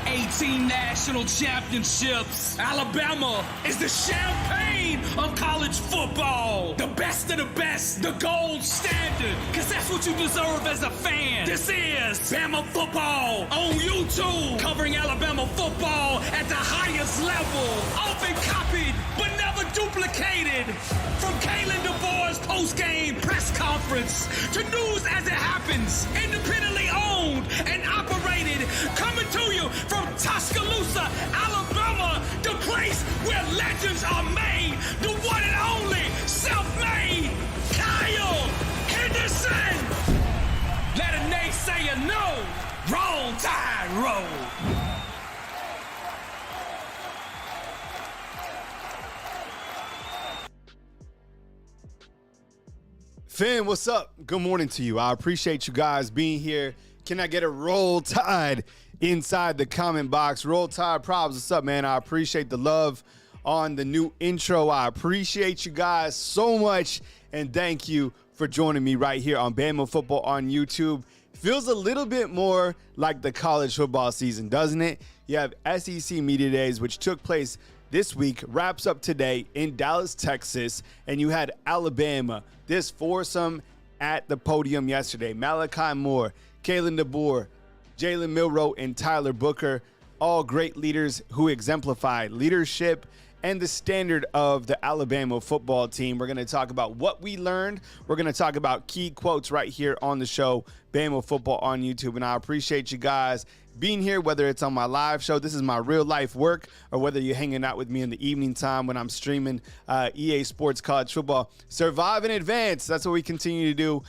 18 national championships. Alabama is the champagne of college football. The best of the best, the gold standard, because that's what you deserve as a fan. This is Bama Football on YouTube, covering Alabama football at the highest level. Often copied, but never duplicated. From Kalen DeVore's post-game press conference to news as it happens, independently owned and operated, coming to you from Tuscaloosa, Alabama, the place where legends are made, the one and only self-made Kyle Henderson. Let a naysayer know, Roll Tide roll. Fam, what's up? Good morning to you. I appreciate you guys being here. Can I get a Roll Tide inside the comment box? Roll Tide Probs, what's up, man? I appreciate the love on the new intro. I appreciate you guys so much, and thank you for joining me right here on Bama Football on YouTube. Feels a little bit more like the college football season, doesn't it? You have SEC Media Days, which took place this week, wraps up today in Dallas, Texas, and you had Alabama, this foursome at the podium yesterday. Malachi Moore, Kalen DeVore, Jalen Milroe, and Tyler Booker, all great leaders who exemplify leadership and the standard of the Alabama football team. We're going to talk about what we learned. We're going to talk about key quotes right here on the show, Bama Football on YouTube. And I appreciate you guys being here, whether it's on my live show, this is my real life work, or whether you're hanging out with me in the evening time when I'm streaming EA Sports College Football. Survive in advance. That's what we continue to do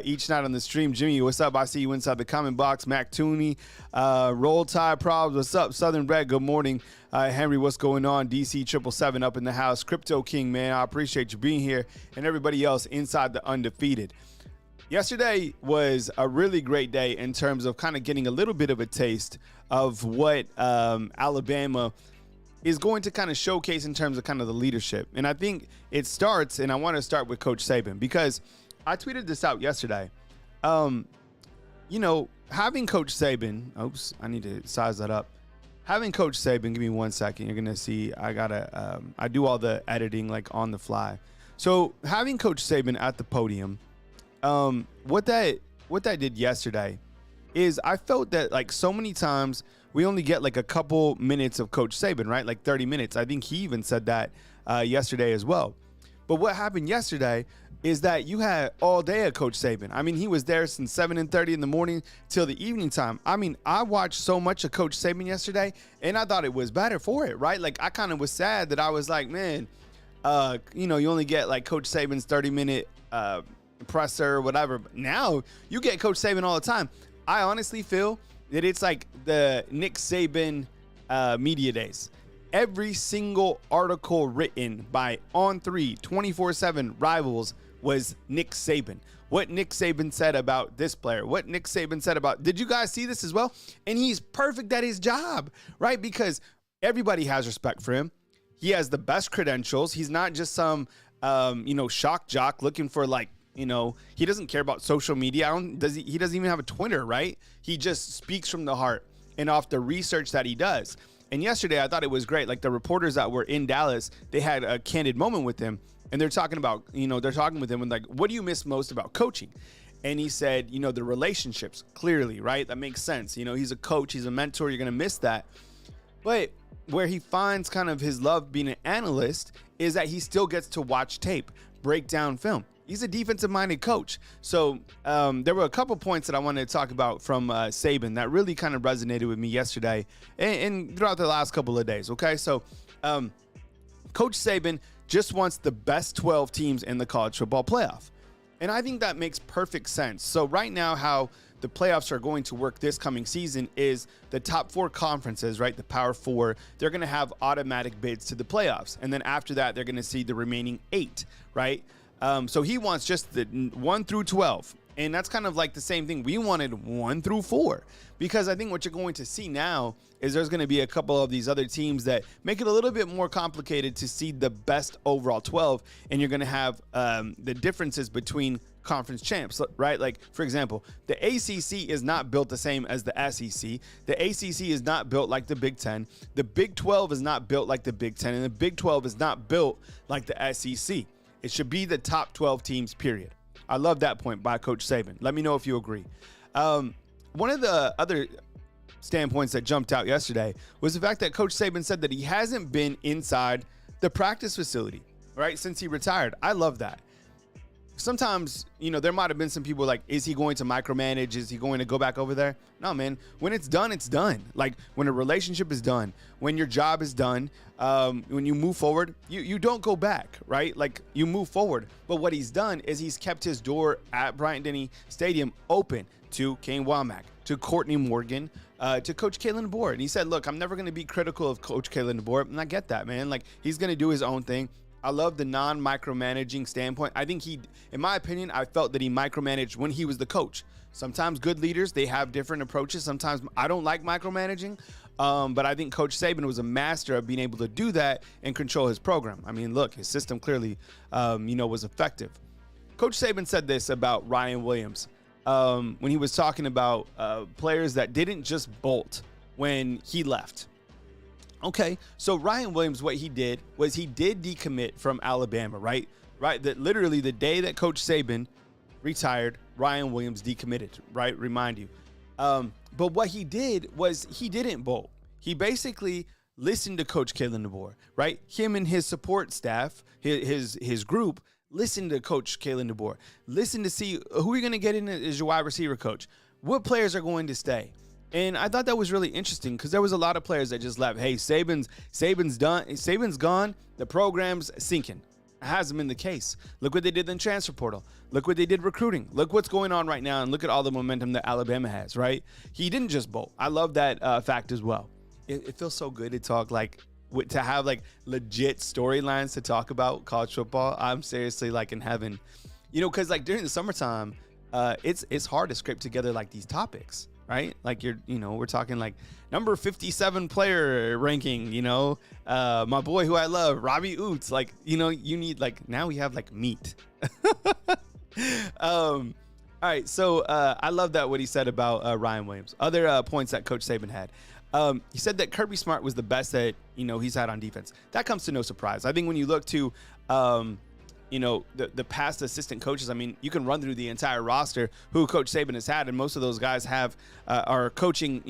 each night on the stream. Jimmy, what's up? I see you inside the comment box. Mac Tooney, Roll Tide Probs, what's up? Southern Red, good morning. Henry, what's going on? DC 777 up in the house. Crypto King, man, I appreciate you being here, and everybody else inside the Undefeated. Yesterday was a really great day in terms of kind of getting a little bit of a taste of what Alabama is going to kind of showcase in terms of kind of the leadership. And I think it starts, and I want to start with Coach Sabin, because I tweeted this out yesterday. Having Coach Sabin, oops, I need to size that up. Having Coach Sabin, give me 1 second. You're going to see I do all the editing like on the fly. So having Coach Sabin at the podium, what that did yesterday is I felt that like so many times we only get like a couple minutes of Coach Sabin, right? Like 30 minutes. I think he even said that yesterday as well. But what happened yesterday is that you had all day of Coach Sabin. I mean, he was there since 7:30 in the morning till the evening time. I mean, I watched so much of Coach Sabin yesterday, and I thought it was better for it, right? Like I kind of was sad that I was like, man, you only get like Coach Sabin's 30-minute presser or whatever. But now you get Coach Sabin all the time. I honestly feel that it's like the Nick Saban media days. Every single article written by On3 24/7 Rivals was Nick Saban. What Nick Saban said about this player, what Nick Saban said about, did you guys see this as well? And he's perfect at his job, right? Because everybody has respect for him. He has the best credentials. He's not just some shock jock looking for like, he doesn't care about social media. He doesn't even have a Twitter, right? He just speaks from the heart and off the research that he does. And yesterday, I thought it was great. Like the reporters that were in Dallas, they had a candid moment with him. And they're talking about, they're talking with him and like, what do you miss most about coaching? And he said, the relationships, clearly, right? That makes sense. He's a coach, he's a mentor. You're going to miss that. But where he finds kind of his love being an analyst is that he still gets to watch tape, break down film. He's a defensive-minded coach. So there were a couple points that I wanted to talk about from Sabin that really kind of resonated with me yesterday and throughout the last couple of days, okay? So Coach Sabin just wants the best 12 teams in the college football playoff. And I think that makes perfect sense. So right now, how the playoffs are going to work this coming season is the top four conferences, right? The Power Four, they're going to have automatic bids to the playoffs. And then after that, they're going to see the remaining 8, right? So he wants just the 1 through 12. And that's kind of like the same thing. We wanted 1 through 4, because I think what you're going to see now is there's going to be a couple of these other teams that make it a little bit more complicated to seed the best overall 12. And you're going to have the differences between conference champs, right? Like, for example, the ACC is not built the same as the SEC. The ACC is not built like the Big Ten. The Big 12 is not built like the Big Ten. And the Big 12 is not built like the SEC. It should be the top 12 teams, period. I love that point by Coach Sabin. Let me know if you agree. One of the other standpoints that jumped out yesterday was the fact that Coach Sabin said that he hasn't been inside the practice facility, right, since he retired. I love that. Sometimes, there might have been some people like, is he going to micromanage? Is he going to go back over there? No, man. When it's done, it's done. Like, when a relationship is done, when your job is done, when you move forward, you don't go back, right? Like, you move forward. But what he's done is he's kept his door at Bryant-Denny Stadium open to Kane Womack, to Courtney Morgan, to Coach Kalen DeBoer. And he said, look, I'm never going to be critical of Coach Kalen DeBoer. And I get that, man. Like, he's going to do his own thing. I love the non-micromanaging standpoint. I think in my opinion, I felt that he micromanaged when he was the coach. Sometimes good leaders, they have different approaches. Sometimes I don't like micromanaging, but I think Coach Sabin was a master of being able to do that and control his program. I mean, look, his system clearly, was effective. Coach Sabin said this about Ryan Williams when he was talking about players that didn't just bolt when he left. Okay, so Ryan Williams, what he did was he did decommit from Alabama, right? Right, that literally the day that Coach Sabin retired, Ryan Williams decommitted, right? Remind you. But what he did was he didn't bolt. He basically listened to Coach Kalen DeBoer, right? Him and his support staff, his group, listened to Coach Kalen DeBoer. Listen to see who you're going to get in as your wide receiver coach. What players are going to stay? And I thought that was really interesting because there was a lot of players that just left. Hey, Sabin's done. Sabin's gone. The program's sinking. It hasn't been the case. Look what they did in transfer portal. Look what they did recruiting. Look what's going on right now, and look at all the momentum that Alabama has, right? He didn't just bolt. I love that fact as well. It feels so good to talk to have legit storylines to talk about college football. I'm seriously in heaven, because during the summertime, it's hard to scrape together these topics. Right? We're talking number 57 player ranking, my boy who I love, Robbie Oots. You need now we have meat. All right. So I love that what he said about Ryan Williams. Other points that Coach Sabin had. He said that Kirby Smart was the best that, he's had on defense. That comes to no surprise. I think when you look to, the past assistant coaches, I mean, you can run through the entire roster who Coach Sabin has had, and most of those guys are coaching,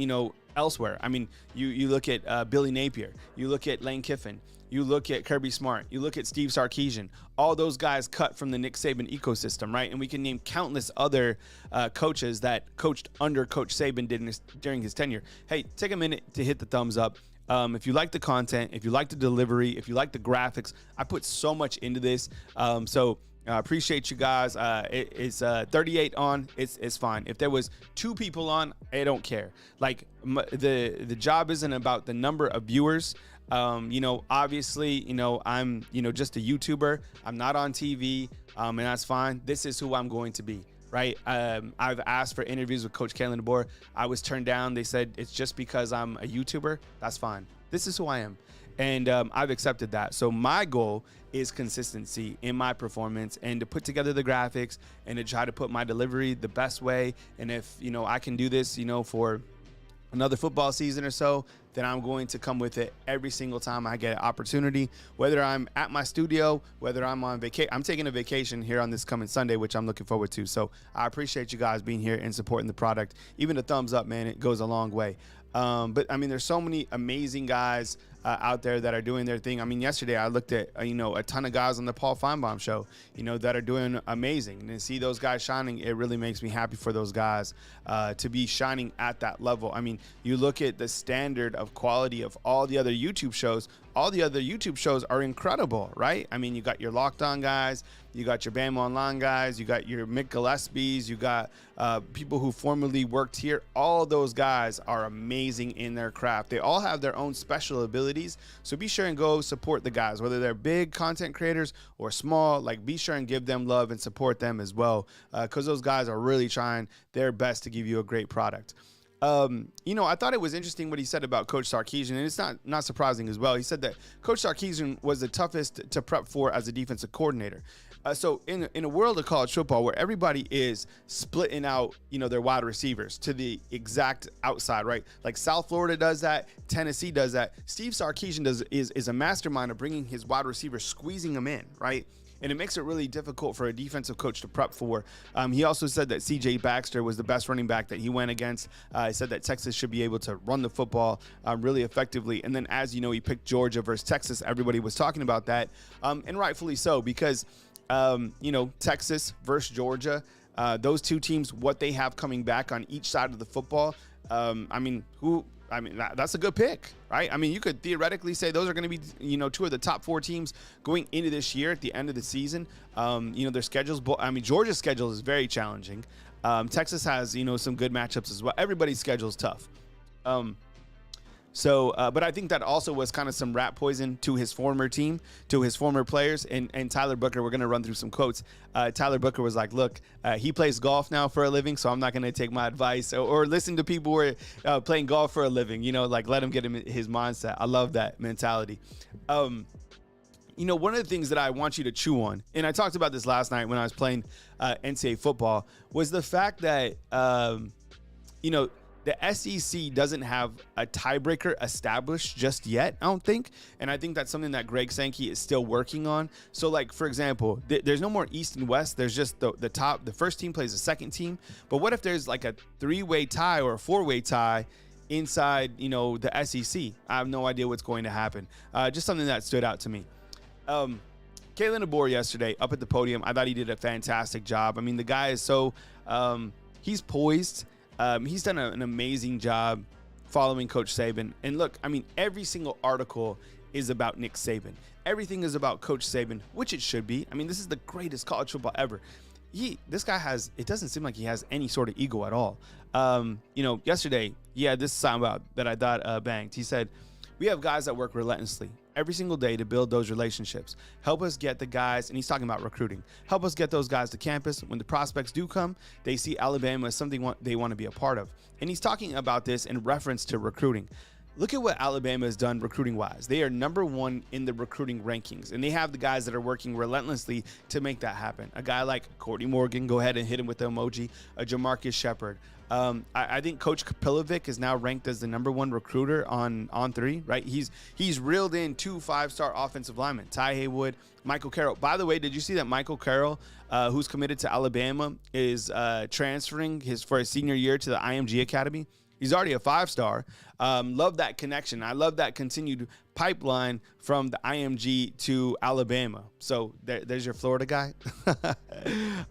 elsewhere. I mean, you look at Billy Napier, you look at Lane Kiffin, you look at Kirby Smart, you look at Steve Sarkisian. All those guys cut from the Nick Saban ecosystem, right? And we can name countless other coaches that coached under Coach Sabin during his tenure. Hey, take a minute to hit the thumbs up. If you like the content, if you like the delivery, if you like the graphics, I put so much into this. So I appreciate you guys. It's 38 on. It's fine. If there was 2 people on, I don't care. The job isn't about the number of viewers. Obviously, I'm, just a YouTuber. I'm not on TV, and that's fine. This is who I'm going to be. Right. I've asked for interviews with Coach Kalen DeBoer. I was turned down. They said it's just because I'm a YouTuber. That's fine. This is who I am. And I've accepted that. So my goal is consistency in my performance and to put together the graphics and to try to put my delivery the best way. And if, I can do this, for another football season or so, then I'm going to come with it every single time I get an opportunity, whether I'm at my studio, whether I'm on vacation. I'm taking a vacation here on this coming Sunday, which I'm looking forward to. So I appreciate you guys being here and supporting the product. Even a thumbs up, man, it goes a long way. But I mean, there's so many amazing guys out there that are doing their thing. I mean, yesterday I looked at, a ton of guys on the Paul Feinbaum show, that are doing amazing. And to see those guys shining, it really makes me happy for those guys to be shining at that level. I mean, you look at the standard of quality of all the other YouTube shows, all the other YouTube shows are incredible, right? I mean, you got your Locked On guys, you got your Bama Online guys, you got your Mick Gillespie's, you got people who formerly worked here. All those guys are amazing in their craft. They all have their own special abilities. So be sure and go support the guys, whether they're big content creators or small. Like, be sure and give them love and support them as well, because those guys are really trying their best to give you a great product. I thought it was interesting what he said about Coach Sarkisian, and it's not surprising as well. He said that Coach Sarkisian was the toughest to prep for as a defensive coordinator. So in a world of college football where everybody is splitting out, their wide receivers to the exact outside, right? Like South Florida does that, Tennessee does that. Steve Sarkisian is a mastermind of bringing his wide receivers, squeezing them in, right? And it makes it really difficult for a defensive coach to prep for. He also said that C.J. Baxter was the best running back that he went against. He said that Texas should be able to run the football really effectively. And then, as you know, he picked Georgia versus Texas. Everybody was talking about that, and rightfully so, because, Texas versus Georgia, those two teams, what they have coming back on each side of the football, that's a good pick, right? I mean, you could theoretically say those are going to be, two of the top 4 teams going into this year at the end of the season. Their schedules, Georgia's schedule is very challenging. Texas has, some good matchups as well. Everybody's schedule is tough. But I think that also was kind of some rat poison to his former team, to his former players. And Tyler Booker, we're going to run through some quotes. Tyler Booker was like, look, he plays golf now for a living, so I'm not going to take my advice or listen to people who are playing golf for a living, let him get him his mindset. I love that mentality. One of the things that I want you to chew on, and I talked about this last night when I was playing NCAA football, was the fact that, the SEC doesn't have a tiebreaker established just yet, I don't think. And I think that's something that Greg Sankey is still working on. So, like, for example, there's no more East and West. There's just the first team plays the second team. But what if there's like a 3-way tie or a 4-way tie inside, the SEC? I have no idea what's going to happen. Just something that stood out to me. Kalen DeBoer yesterday up at the podium, I thought he did a fantastic job. I mean, the guy is so he's poised. He's done an amazing job following Coach Sabin. And look, I mean, every single article is about Nick Saban. Everything is about Coach Sabin, which it should be. I mean, this is the greatest college football ever. This guy it doesn't seem like he has any sort of ego at all. Yesterday, this sound that I thought banged. He said, we have guys that work relentlessly every single day to build those relationships. Help us get the guys, and he's talking about recruiting. Help us get those guys to campus. When the prospects do come, they see Alabama as something they want to be a part of. And he's talking about this in reference to recruiting. Look at what Alabama has done recruiting-wise. They are number 1 in the recruiting rankings, and they have the guys that are working relentlessly to make that happen. A guy like Courtney Morgan, go ahead and hit him with the emoji. A Jamarcus Shepard. I think Coach Kapilovic is now ranked as the number 1 recruiter on 3, right? He's reeled in 2 5-star offensive linemen, Ty Haywood, Michael Carroll. By the way, did you see that Michael Carroll, who's committed to Alabama, is transferring for his senior year to the IMG Academy? He's already a 5-star. Love that connection. I love that continued pipeline from the IMG to Alabama. So there's your Florida guy.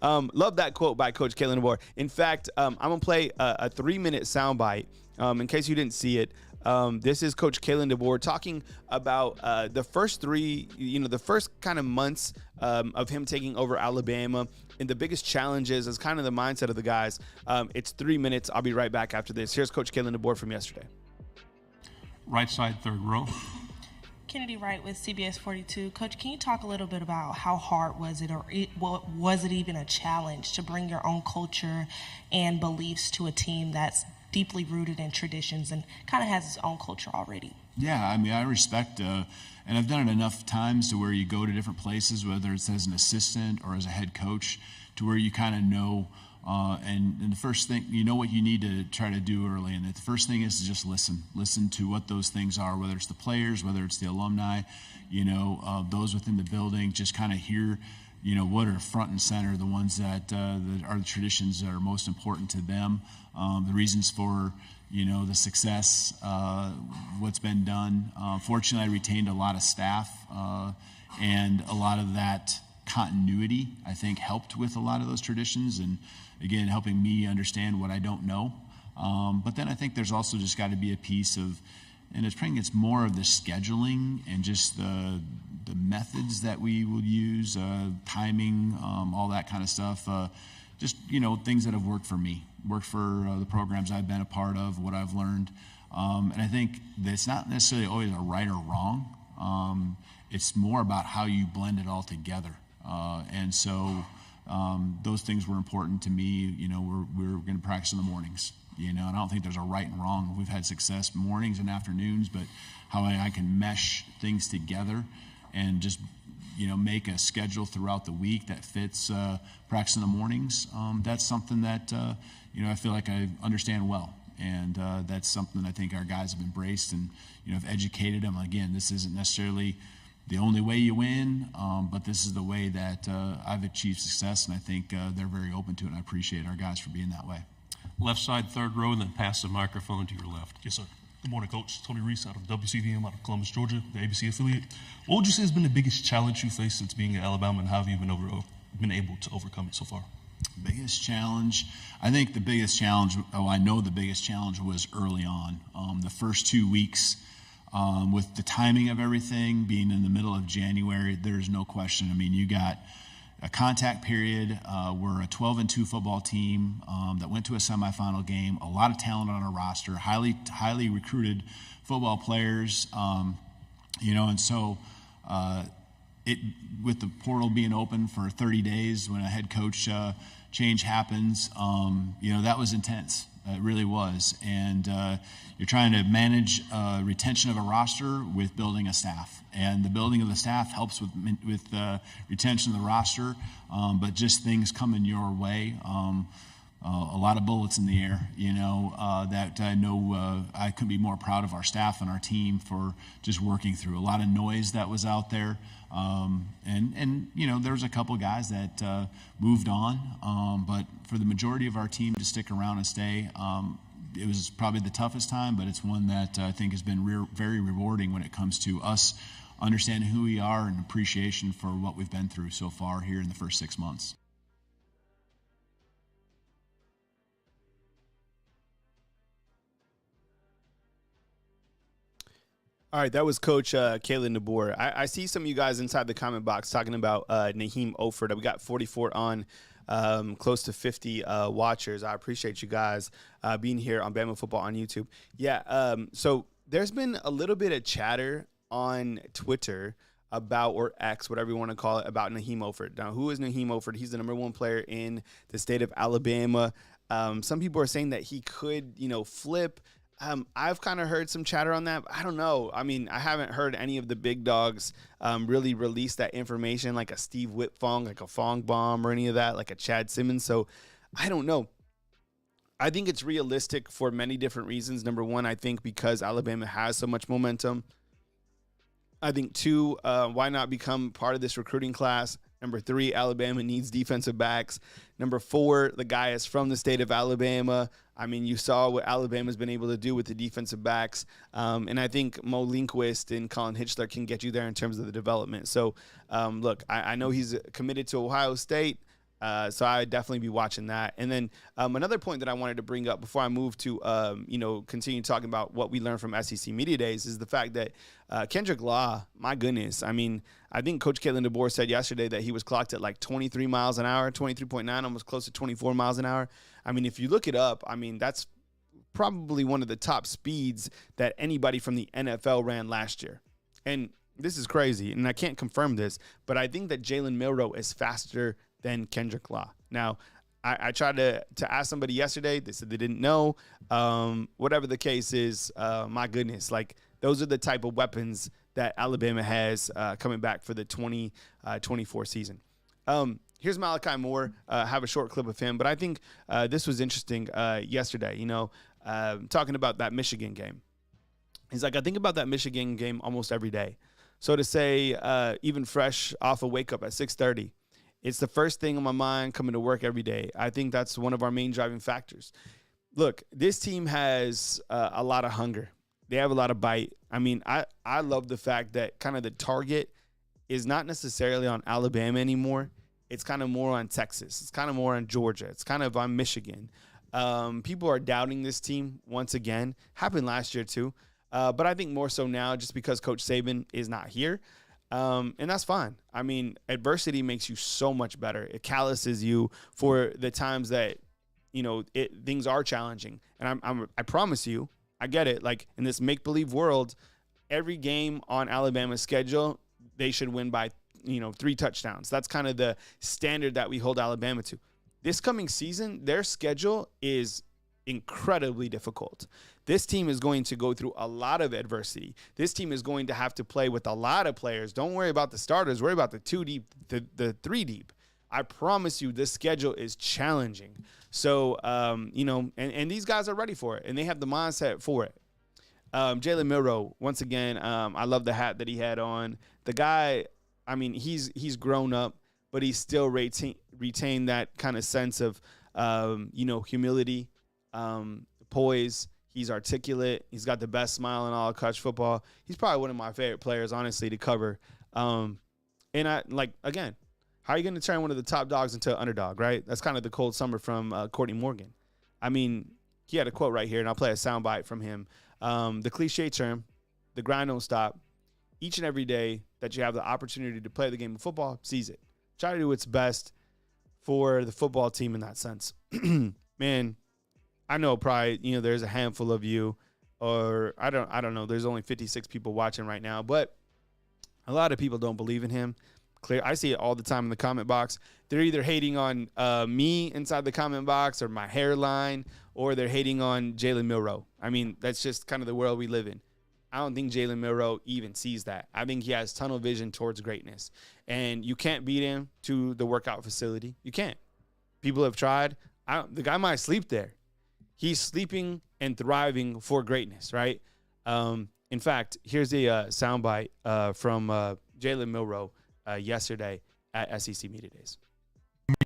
Love that quote by Coach Kalen DeBoer. In fact, I'm going to play a 3-minute soundbite in case you didn't see it. This is Coach Kalen DeBoer talking about the first the first kind of months of him taking over Alabama, and the biggest challenges is kind of the mindset of the guys. It's 3 minutes. I'll be right back after this. Here's Coach Kalen DeBoer from yesterday. Right side, third row. Kennedy Wright with CBS 42. Coach, can you talk a little bit about how hard was it, or was it even a challenge to bring your own culture and beliefs to a team that's deeply rooted in traditions and kind of has its own culture already? Yeah, I mean, I respect, and I've done it enough times to where you go to different places, whether it's as an assistant or as a head coach, to where you kind of know, and the first thing, you know what you need to try to do early, and the first thing is to just listen to what those things are, whether it's the players, whether it's the alumni, those within the building, just kind of hear, what are front and center, the ones that are the traditions that are most important to them, the reasons for, the success, what's been done. Fortunately, I retained a lot of staff, and a lot of that continuity, I think, helped with a lot of those traditions, and again, helping me understand what I don't know. But then I think there's also just got to be a piece of, And I think it's more of the scheduling and just the methods that we would use, timing, all that kind of stuff. Just, things that have worked for me, worked for the programs I've been a part of, what I've learned. And I think that it's not necessarily always a right or wrong. It's more about how you blend it all together. And so those things were important to me. We're going to practice in the mornings, and I don't think there's a right and wrong. We've had success mornings and afternoons, but how I can mesh things together and just, make a schedule throughout the week that fits practice in the mornings, that's something that, I feel like I understand well. And that's something I think our guys have embraced and, have educated them. Again, this isn't necessarily the only way you win, but this is the way that I've achieved success, and I think they're very open to it, and I appreciate our guys for being that way. Left side, third row, and then pass the microphone to your left. Yes, sir. Good morning, Coach. Tony Reese out of WCVM out of Columbus, Georgia, the ABC affiliate. What would you say has been the biggest challenge you faced since being at Alabama, and how have you been able to overcome it so far? Biggest challenge, I think the biggest challenge, I know the biggest challenge was early on. The first 2 weeks, with the timing of everything being in the middle of January, there's no question. I mean, you got a contact period. We're a 12-2 football team that went to a semifinal game. A lot of talent on our roster, highly recruited football players. And so with the portal being open for 30 days, when a head coach change happens, that was intense. It really was. And you're trying to manage retention of a roster with building a staff. And the building of the staff helps with retention of the roster, but just things coming your way. A lot of bullets in the air, that I know I couldn't be more proud of our staff and our team for just working through. A lot of noise that was out there. And there was a couple guys that moved on, but for the majority of our team to stick around and stay, it was probably the toughest time, but it's one that I think has been very rewarding when it comes to us understanding who we are and appreciation for what we've been through so far here in the first 6 months. All right, that was Coach Kalen DeBoer. I see some of you guys inside the comment box talking about Naheem Oford. We got 44 on, close to 50 watchers. I appreciate you guys being here on Bama Football on YouTube. Yeah, so there's been a little bit of chatter on Twitter about, or X, whatever you want to call it, about Naheem Oford. Now, who is Naheem Oford? He's the number one player in the state of Alabama. Some people are saying that he could, flip. I've kind of heard some chatter on that. But I don't know. I mean, I haven't heard any of the big dogs really release that information, like a Steve Whitfong, like a Fong Bomb, or any of that, like a Chad Simmons. So I don't know. I think it's realistic for many different reasons. Number one, I think because Alabama has so much momentum. I think two, why not become part of this recruiting class? Number three, Alabama needs defensive backs. Number four, the guy is from the state of Alabama. I mean, you saw what Alabama's been able to do with the defensive backs. And I think Mo Lindquist and Colin Hitchler can get you there in terms of the development. So, look, I know he's committed to Ohio State. So I'd definitely be watching that. And then another point that I wanted to bring up before I move to, continue talking about what we learned from SEC Media Days is the fact that Kendrick Law, my goodness. I mean, I think Coach Kalen DeBoer said yesterday that he was clocked at like 23 miles an hour, 23.9, almost close to 24 miles an hour. I mean, if you look it up, I mean, that's probably one of the top speeds that anybody from the NFL ran last year. And this is crazy, and I can't confirm this, but I think that Jalen Milroe is faster than Kendrick Law. Now, I tried to ask somebody yesterday. They said they didn't know. Whatever the case is, my goodness, like those are the type of weapons that Alabama has coming back for the 2024 season. Here's Malachi Moore. Have a short clip of him, but I think this was interesting yesterday, talking about that Michigan game. He's like, I think about that Michigan game almost every day. So to say, even fresh off a wake up at 6:30, it's the first thing on my mind coming to work every day. I think that's one of our main driving factors. Look, this team has a lot of hunger. They have a lot of bite. I mean, I love the fact that kind of the target is not necessarily on Alabama anymore. It's kind of more on Texas. It's kind of more on Georgia. It's kind of on Michigan. People are doubting this team once again. Happened last year too. But I think more so now just because Coach Sabin is not here. And that's fine. I mean, adversity makes you so much better. It calluses you for the times that, things are challenging. And I promise you, I get it. Like in this make-believe world, every game on Alabama's schedule, they should win by, 3 touchdowns. That's kind of the standard that we hold Alabama to. This coming season, their schedule is incredibly difficult. This team is going to go through a lot of adversity. This team is going to have to play with a lot of players. Don't worry about the starters. Worry about the 2 deep, the 3 deep. I promise you this schedule is challenging. So, and these guys are ready for it, and they have the mindset for it. Jalen Milroe, once again, I love the hat that he had on. The guy, I mean, he's grown up, but he's still retain that kind of sense of, humility, poise. He's articulate. He's got the best smile in all of college football. He's probably one of my favorite players, honestly, to cover. And again, how are you going to turn one of the top dogs into an underdog, right? That's kind of the cold summer from Courtney Morgan. I mean, he had a quote right here, and I'll play a soundbite from him. The cliche term, the grind don't stop. Each and every day that you have the opportunity to play the game of football, seize it. Try to do what's best for the football team in that sense. Man, I know probably, there's a handful of you, or I don't know. There's only 56 people watching right now, but a lot of people don't believe in him. I see it all the time in the comment box. They're either hating on me inside the comment box or my hairline, or they're hating on Jalen Milroe. I mean, that's just kind of the world we live in. I don't think Jalen Milroe even sees that. I think he has tunnel vision towards greatness. And you can't beat him to the workout facility. You can't. People have tried. The guy might sleep there. He's sleeping and thriving for greatness, right? In fact, here's a soundbite from Jalen Milroe yesterday at SEC Media Days.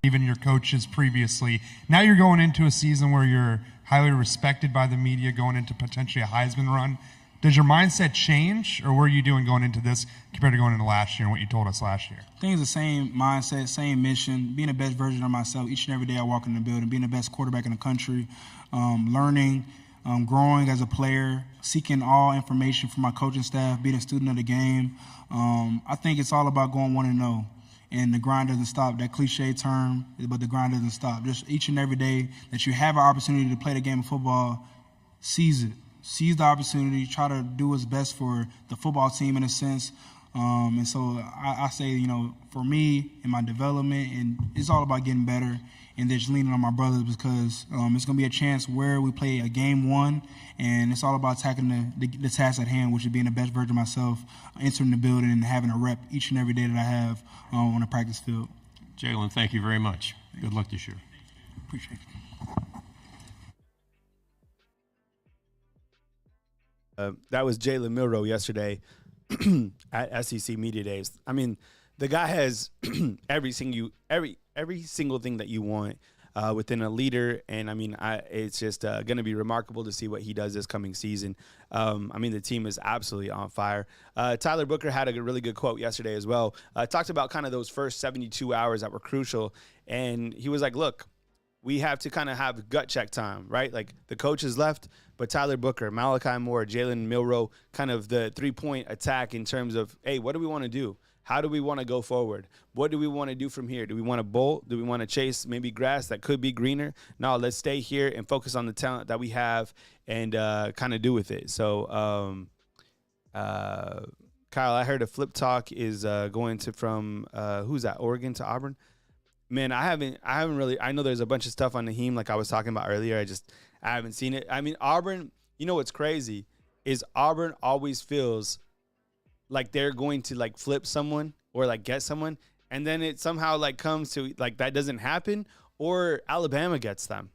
Even your coaches previously. Now you're going into a season where you're highly respected by the media, going into potentially a Heisman run. Does your mindset change, or what are you doing going into this compared to going into last year and what you told us last year? I think it's the same mindset, same mission, being the best version of myself each and every day I walk in the building, being the best quarterback in the country, learning, growing as a player, seeking all information from my coaching staff, being a student of the game. I think it's all about going 1-0. And the grind doesn't stop. That cliche term, but the grind doesn't stop. Just each and every day that you have an opportunity to play the game of football, seize it. Seize the opportunity, try to do what's best for the football team in a sense. And so I say, for me and my development, and it's all about getting better and just leaning on my brothers because it's going to be a chance where we play a game 1, and it's all about tackling the task at hand, which is being the best version of myself, entering the building and having a rep each and every day that I have on the practice field. Jalen, thank you very much. Good luck this year. Appreciate it. That was Jalen Milroe yesterday at SEC Media Days. I mean, the guy has every single thing that you want within a leader, and I mean, it's just going to be remarkable to see what he does this coming season. I mean, the team is absolutely on fire. Tyler Booker had a really good quote yesterday as well. Talked about kind of those first 72 hours that were crucial, and he was like, "Look, we have to kind of have gut check time, right? Like the coaches left, but Tyler Booker, Malachi Moore, Jalen Milroe, kind of the 3-point attack in terms of, hey, what do we want to do? How do we want to go forward? What do we want to do from here? Do we want to bolt? Do we want to chase maybe grass that could be greener? No, let's stay here and focus on the talent that we have and kind of do with it. So, Kyle, I heard a flip talk is going to from who's that? Oregon to Auburn. Man, I haven't really. I know there's a bunch of stuff on Naheem like I was talking about earlier. I haven't seen it. I mean, Auburn. You know what's crazy is Auburn always feels like they're going to like flip someone or like get someone, and then it somehow like comes to like that doesn't happen, or Alabama gets them.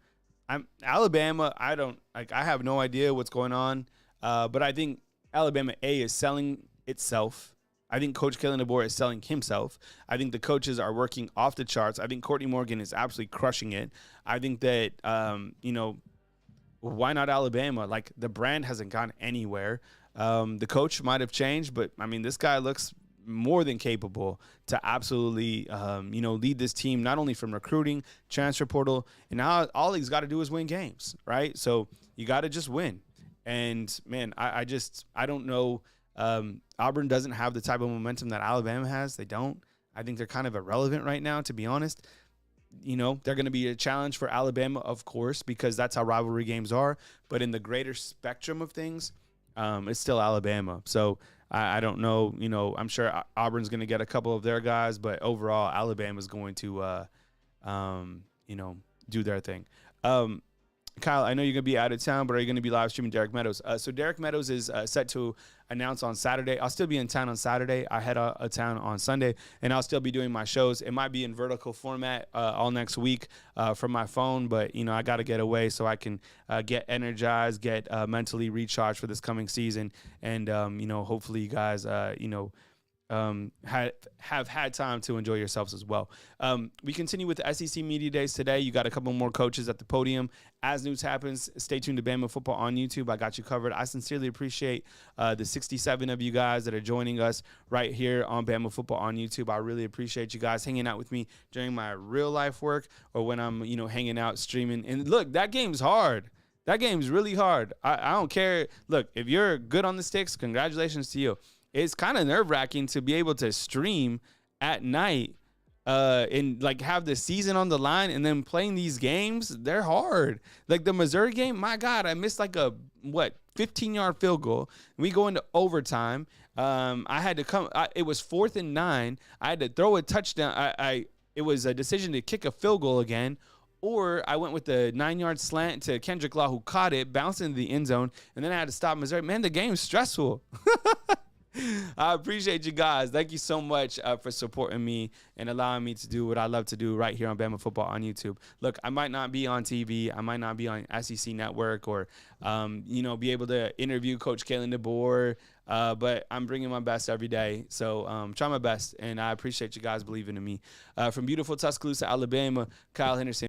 Alabama. I have no idea what's going on, but I think Alabama is selling itself. I think Coach Kalen DeBoer is selling himself. I think the coaches are working off the charts. I think Courtney Morgan is absolutely crushing it. I think that, why not Alabama? Like, the brand hasn't gone anywhere. The coach might have changed, but, I mean, this guy looks more than capable to absolutely, lead this team, not only from recruiting, transfer portal, and now all he's got to do is win games, right? So you got to just win. And man, I don't know. Auburn doesn't have the type of momentum that Alabama has. They don't. I think they're kind of irrelevant right now, to be honest. You know, they're going to be a challenge for Alabama, of course, because that's how rivalry games are. But in the greater spectrum of things, it's still Alabama. So I don't know. You know, I'm sure Auburn's going to get a couple of their guys, but overall, Alabama's going to, you know, do their thing. Kyle, I know you're going to be out of town, but are you going to be live streaming Derek Meadows? So Derek Meadows is set to announce on Saturday. I'll still be in town on Saturday. I head out of town on Sunday, and I'll still be doing my shows. It might be in vertical format all next week from my phone, but, you know, I got to get away so I can get energized, get mentally recharged for this coming season, and, you know, hopefully you guys, you know, have had time to enjoy yourselves as well. We continue with the SEC Media Days today. You got a couple more coaches at the podium. As news happens, stay tuned to Bama Football on YouTube. I got you covered. I sincerely appreciate the 67 of you guys that are joining us right here on Bama Football on YouTube. I really appreciate you guys hanging out with me during my real life work or when I'm, you know, hanging out streaming. And look, that game's hard. That game's really hard. I don't care. Look, if you're good on the sticks, congratulations to you. It's kind of nerve-wracking to be able to stream at night and like have the season on the line and then playing these games. They're hard. Like the Missouri game, my God, I missed like a 15-yard field goal. We go into overtime. I had to come. It was 4th and 9. I had to throw a touchdown. It was a decision to kick a field goal again. Or I went with the 9-yard slant to Kendrick Law, who caught it, bounced into the end zone, and then I had to stop Missouri. Man, the game's stressful. I appreciate you guys. Thank you so much for supporting me and allowing me to do what I love to do right here on Bama Football on YouTube. Look, I might not be on TV. I might not be on SEC Network or, you know, be able to interview Coach Kalen DeBoer, but I'm bringing my best every day. So try my best, and I appreciate you guys believing in me. From beautiful Tuscaloosa, Alabama, Kyle Henderson.